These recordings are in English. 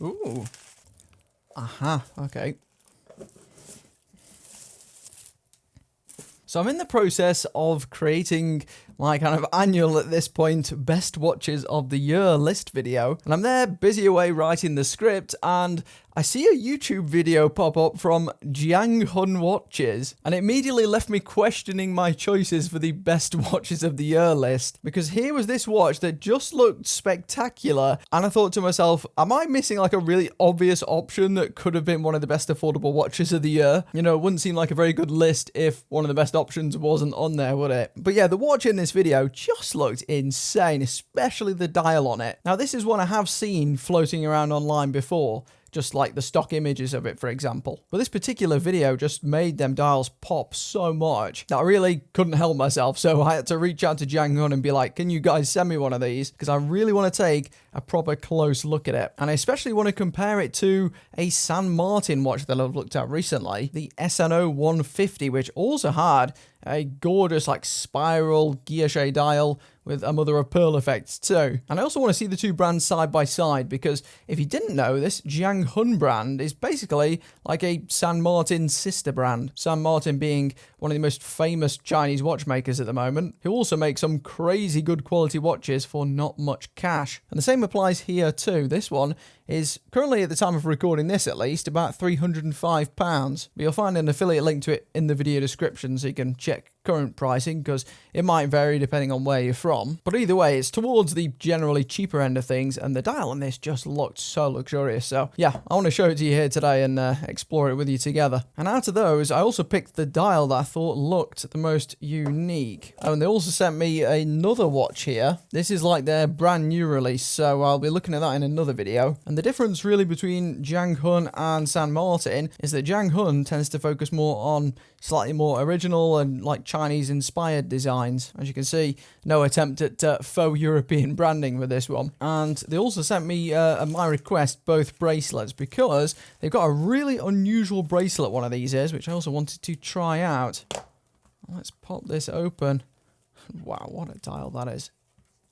Ooh. Aha, okay. So I'm in the process of creating my kind of annual, at this point, best watches of the year list video. And I'm there busy away writing the script, and I see a YouTube video pop up from Jiang Hun Watches, and it immediately left me questioning my choices for the best watches of the year list, because here was this watch that just looked spectacular, and I thought to myself, am I missing like a really obvious option that could have been one of the best affordable watches of the year? You know, it wouldn't seem like a very good list if one of the best options wasn't on there, would it? But yeah, the watch in this video just looked insane, especially the dial on it. Now, this is one I have seen floating around online before, just like the stock images of it, for example. But this particular video just made them dials pop so much that I really couldn't help myself. So I had to reach out to Jiang Hun and be like, can you guys send me one of these? Because I really want to take a proper close look at it. And I especially want to compare it to a San Martin watch that I've looked at recently, the SNO 150, which also had a gorgeous like spiral guilloche dial with a mother of pearl effects too. And I also want to see the two brands side by side, because if you didn't know, this Jiang Hun brand is basically like a San Martin sister brand. San Martin being one of the most famous Chinese watchmakers at the moment, who also make some crazy good quality watches for not much cash. And the same applies here too. This one is currently, at the time of recording this at least, about £305. But you'll find an affiliate link to it in the video description so you can check current pricing, because it might vary depending on where you're from. But either way, it's towards the generally cheaper end of things, and the dial on this just looked so luxurious. So yeah, I want to show it to you here today and explore it with you together. And out of those, I also picked the dial that I thought looked the most unique. Oh, and they also sent me another watch here. This is like their brand new release, so I'll be looking at that in another video. And the difference really between Jiang Hun and San Martin is that Jiang Hun tends to focus more on slightly more original and like Chinese inspired designs. As you can see, no attempt at faux European branding with this one. And they also sent me at my request both bracelets, because they've got a really unusual bracelet, one of these is, which I also wanted to try out. Let's pop this open. Wow, what a dial that is.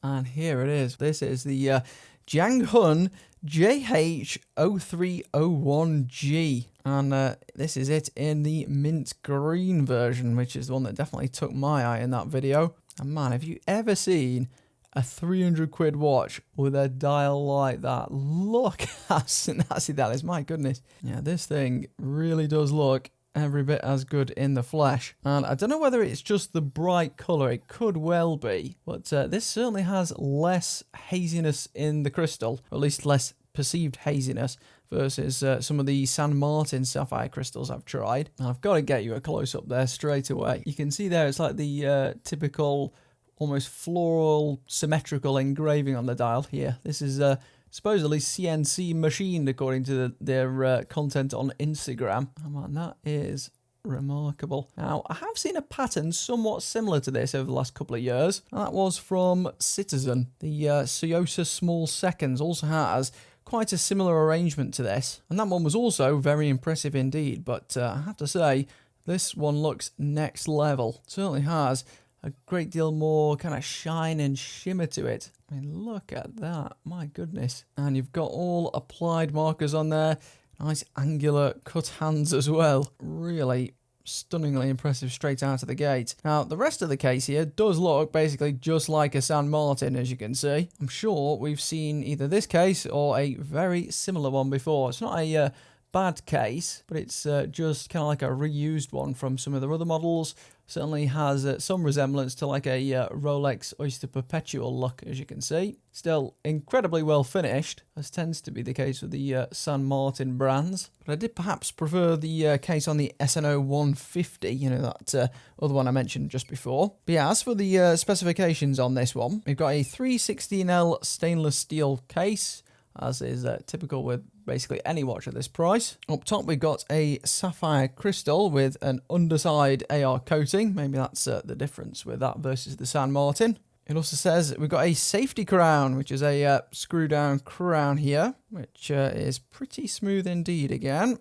And here it is. This is the Jiang Hun JH0301G. And this is it in the mint green version, which is the one that definitely took my eye in that video. And man, have you ever seen a 300 quid watch with a dial like that? Look how snazzy that is, my goodness. Yeah, this thing really does look every bit as good in the flesh. And I don't know whether it's just the bright colour, it could well be, but this certainly has less haziness in the crystal, or at least less perceived haziness, versus some of the San Martin sapphire crystals I've tried. And I've got to get you a close-up there straight away. You can see there it's like the typical almost floral symmetrical engraving on the dial here. This is supposedly CNC machined according to their content on Instagram. Oh man, that is remarkable. Now, I have seen a pattern somewhat similar to this over the last couple of years, and that was from Citizen. The Soyosa Small Seconds also has quite a similar arrangement to this, and that one was also very impressive indeed, but I have to say, this one looks next level. It certainly has a great deal more kind of shine and shimmer to it. I mean, look at that, my goodness. And you've got all applied markers on there, nice angular cut hands as well. Really stunningly impressive straight out of the gate. Now, the rest of the case here does look basically just like a San Martin, as you can see. I'm sure we've seen either this case or a very similar one before. It's not a bad case, but it's just kind of like a reused one from some of the other models. Certainly has some resemblance to like a Rolex Oyster Perpetual look, as you can see. Still incredibly well finished, as tends to be the case with the San Martin brands. But I did perhaps prefer the case on the SNO 150, you know, that other one I mentioned just before. But yeah, as for the specifications on this one, we've got a 316L stainless steel case, as is typical with basically any watch at this price. Up top, we've got a sapphire crystal with an underside AR coating. Maybe that's the difference with that versus the San Martin. It also says we've got a safety crown, which is a screw down crown here, which is pretty smooth indeed again.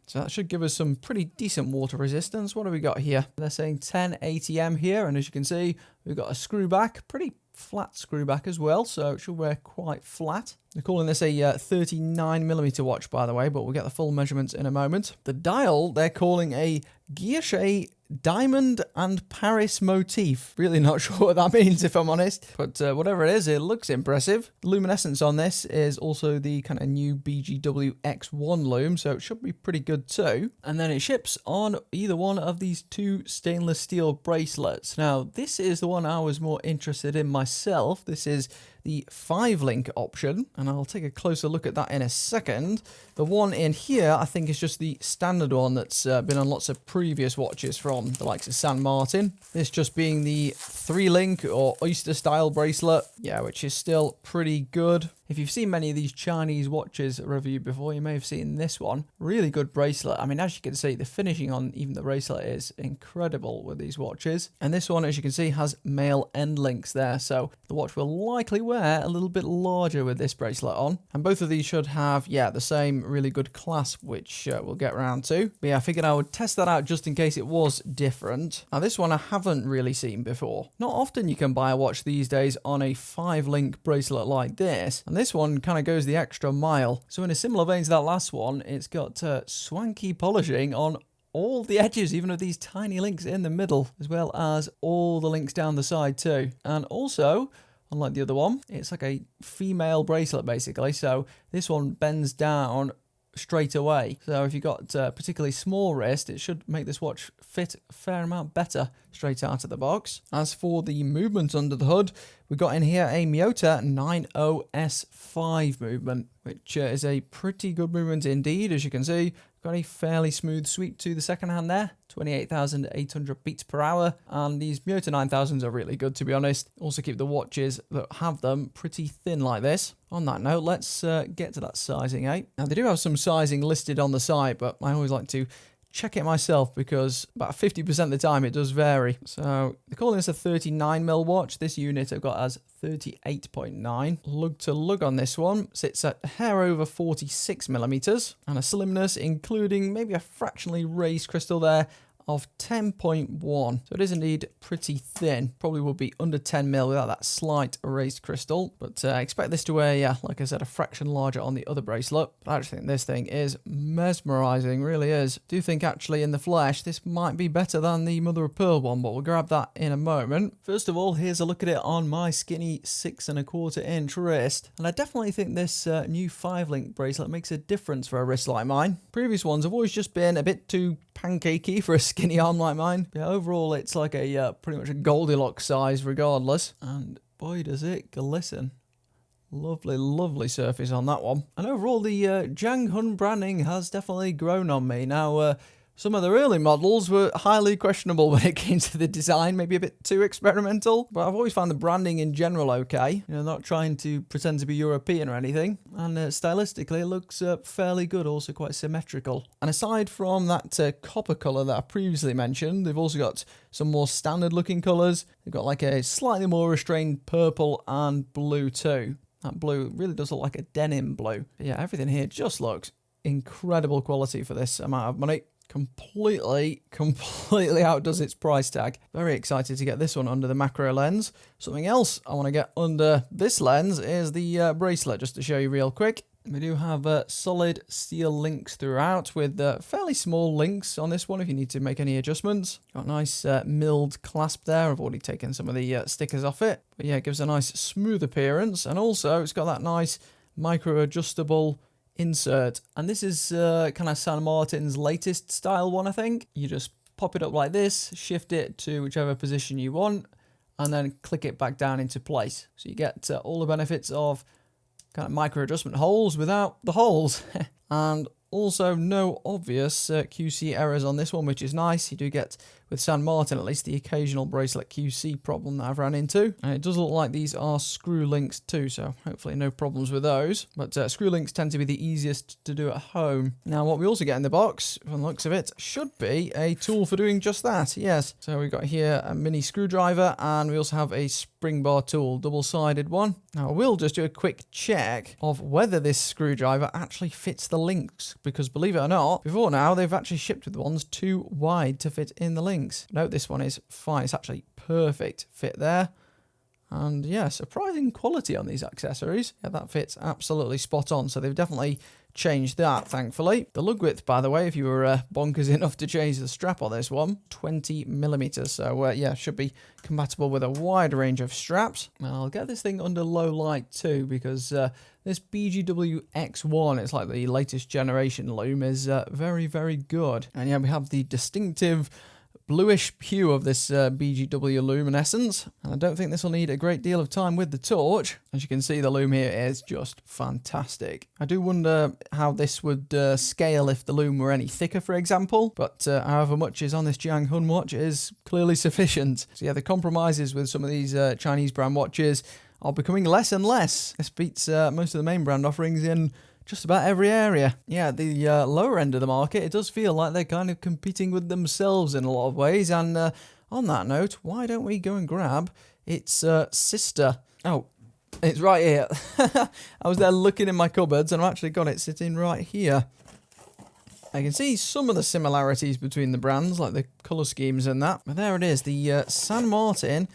So that should give us some pretty decent water resistance. What have we got here? They're saying 10 ATM here, and as you can see, we've got a screw back, pretty flat screw back as well, so it should wear quite flat. They're calling this a 39mm watch, by the way, but we'll get the full measurements in a moment. The dial, they're calling a Guilloche diamond and Paris motif. Really not sure what that means, if I'm honest. But whatever it is, it looks impressive. The luminescence on this is also the kind of new BGW X1 lume, so it should be pretty good too. And then it ships on either one of these two stainless steel bracelets. Now, this is the one I was more interested in myself. This is the 5-link option, and I'll take a closer look at that in a second. The one in here, I think, is just the standard one that's been on lots of previous watches from the likes of San Martin. This just being the 3-link or oyster style bracelet, yeah, which is still pretty good. If you've seen many of these Chinese watches reviewed before, you may have seen this one. Really good bracelet. I mean, as you can see, the finishing on even the bracelet is incredible with these watches. And this one, as you can see, has male end links there. So the watch will likely wear a little bit larger with this bracelet on. And both of these should have, yeah, the same really good clasp, which we'll get around to. But yeah, I figured I would test that out just in case it was different. Now, this one I haven't really seen before. Not often you can buy a watch these days on a 5-link bracelet like this. And this one kind of goes the extra mile. So in a similar vein to that last one, it's got swanky polishing on all the edges, even of these tiny links in the middle, as well as all the links down the side too. And also, unlike the other one, it's like a female bracelet basically. So this one bends down straight away. So if you've got a particularly small wrist, it should make this watch fit a fair amount better straight out of the box. As for the movement under the hood, we've got in here a Miyota 90S5 movement, which is a pretty good movement indeed. As you can see, got a fairly smooth sweep to the second hand there, 28,800 beats per hour, and these Miyota 9000s are really good, to be honest. Also keep the watches that have them pretty thin like this. On that note, let's get to that sizing, eh? Now, they do have some sizing listed on the site, but I always like to check it myself because about 50% of the time it does vary. So they're calling this a 39mm watch. This unit I've got as 38.9. Lug to lug on this one sits at a hair over 46mm, and a slimness, including maybe a fractionally raised crystal there, of 10.1. So it is indeed pretty thin. Probably would be under 10mm without that slight raised crystal. But I expect this to wear, yeah, like I said, a fraction larger on the other bracelet. But I actually think this thing is mesmerizing, really is. Do think actually in the flesh this might be better than the mother of pearl one, but we'll grab that in a moment. First of all, here's a look at it on my skinny 6¼ inch wrist. And I definitely think this new 5-link bracelet makes a difference for a wrist like mine. Previous ones have always just been a bit too pancakey for a skinny arm like mine. Yeah, overall it's like a pretty much a Goldilocks size regardless, and boy does it glisten. Lovely, lovely surface on that one. And overall the Jang Hun branding has definitely grown on me. Now some of the early models were highly questionable when it came to the design, maybe a bit too experimental, but I've always found the branding in general okay. You know, not trying to pretend to be European or anything. And stylistically, it looks fairly good, also quite symmetrical. And aside from that copper colour that I previously mentioned, they've also got some more standard looking colours. They've got like a slightly more restrained purple and blue too. That blue really does look like a denim blue. But yeah, everything here just looks incredible quality for this amount of money. Completely outdoes its price tag. Very excited to get this one under the macro lens. Something else I want to get under this lens is the bracelet, just to show you real quick. We do have solid steel links throughout with fairly small links on this one if you need to make any adjustments. Got a nice milled clasp there. I've already taken some of the stickers off it. But yeah, it gives a nice smooth appearance. And also it's got that nice micro adjustable insert, and this is kind of San Martin's latest style one, I think. You just pop it up like this, shift it to whichever position you want, and then click it back down into place. So you get all the benefits of kind of micro adjustment holes without the holes. And also no obvious QC errors on this one, which is nice. You do get, with San Martin at least, the occasional bracelet QC problem that I've ran into. And it does look like these are screw links too, so hopefully no problems with those. But screw links tend to be the easiest to do at home. Now what we also get in the box, from the looks of it, should be a tool for doing just that, yes. So we've got here a mini screwdriver, and we also have a spring bar tool, double-sided one. Now I will just do a quick check of whether this screwdriver actually fits the links, because believe it or not, before now they've actually shipped with ones too wide to fit in the links. Note this one is fine, it's actually perfect fit there. And yeah, surprising quality on these accessories. Yeah, that fits absolutely spot on. So they've definitely changed that, thankfully. The lug width, by the way, if you were bonkers enough to change the strap on this one, 20 millimeters. So yeah, should be compatible with a wide range of straps. I'll get this thing under low light too, because this BGW X1, it's like the latest generation loom, is very, very good. And yeah, we have the distinctive bluish hue of this BGW luminescence, and I don't think this will need a great deal of time with the torch. As you can see, the loom here is just fantastic. I do wonder how this would scale if the loom were any thicker, for example, but however much is on this Jiang Hun watch is clearly sufficient. So yeah, the compromises with some of these Chinese brand watches are becoming less and less. This beats most of the main brand offerings in just about every area. Yeah, the lower end of the market, it does feel like they're kind of competing with themselves in a lot of ways. And on that note, why don't we go and grab its sister? Oh, it's right here. I was there looking in my cupboards and I've actually got it sitting right here. I can see some of the similarities between the brands, like the colour schemes and that. But there it is, the San Martin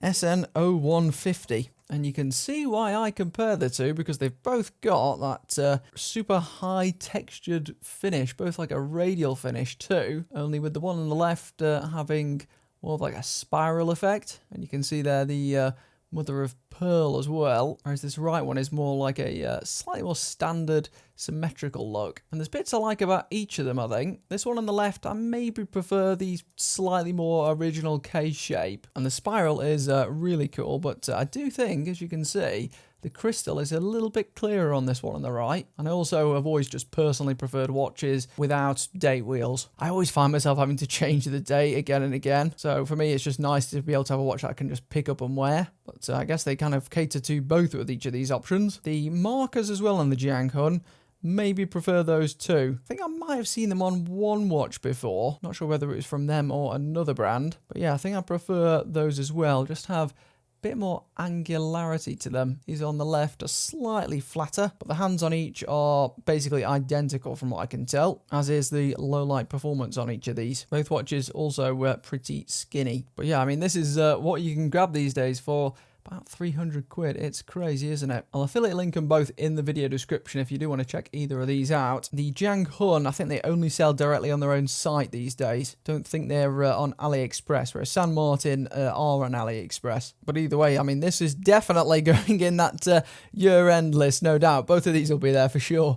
SN0150. And you can see why I compare the two, because they've both got that super high textured finish, both like a radial finish too, only with the one on the left having more of like a spiral effect. And you can see there the mother of pearl as well, whereas this right one is more like a slightly more standard symmetrical look. And there's bits I like about each of them, I think. This one on the left, I maybe prefer the slightly more original K shape, and the spiral is really cool, but I do think, as you can see, the crystal is a little bit clearer on this one on the right. And I also have always just personally preferred watches without date wheels. I always find myself having to change the date again and again. So for me, it's just nice to be able to have a watch that I can just pick up and wear. But I guess they kind of cater to both with each of these options. The markers as well on the Jiang Hun, maybe prefer those too. I think I might have seen them on one watch before. Not sure whether it was from them or another brand. But yeah, I think I prefer those as well. Just have bit more angularity to them. These on the left are slightly flatter, but the hands on each are basically identical from what I can tell, as is the low light performance on each of these. Both watches also were pretty skinny. But yeah, I mean, this is what you can grab these days for about 300 quid. It's crazy, isn't it? I'll affiliate link them both in the video description if you do want to check either of these out. The Jiang Hun, I think they only sell directly on their own site these days. Don't think they're on AliExpress, whereas San Martin are on AliExpress. But either way, I mean, this is definitely going in that year-end list, no doubt. Both of these will be there for sure.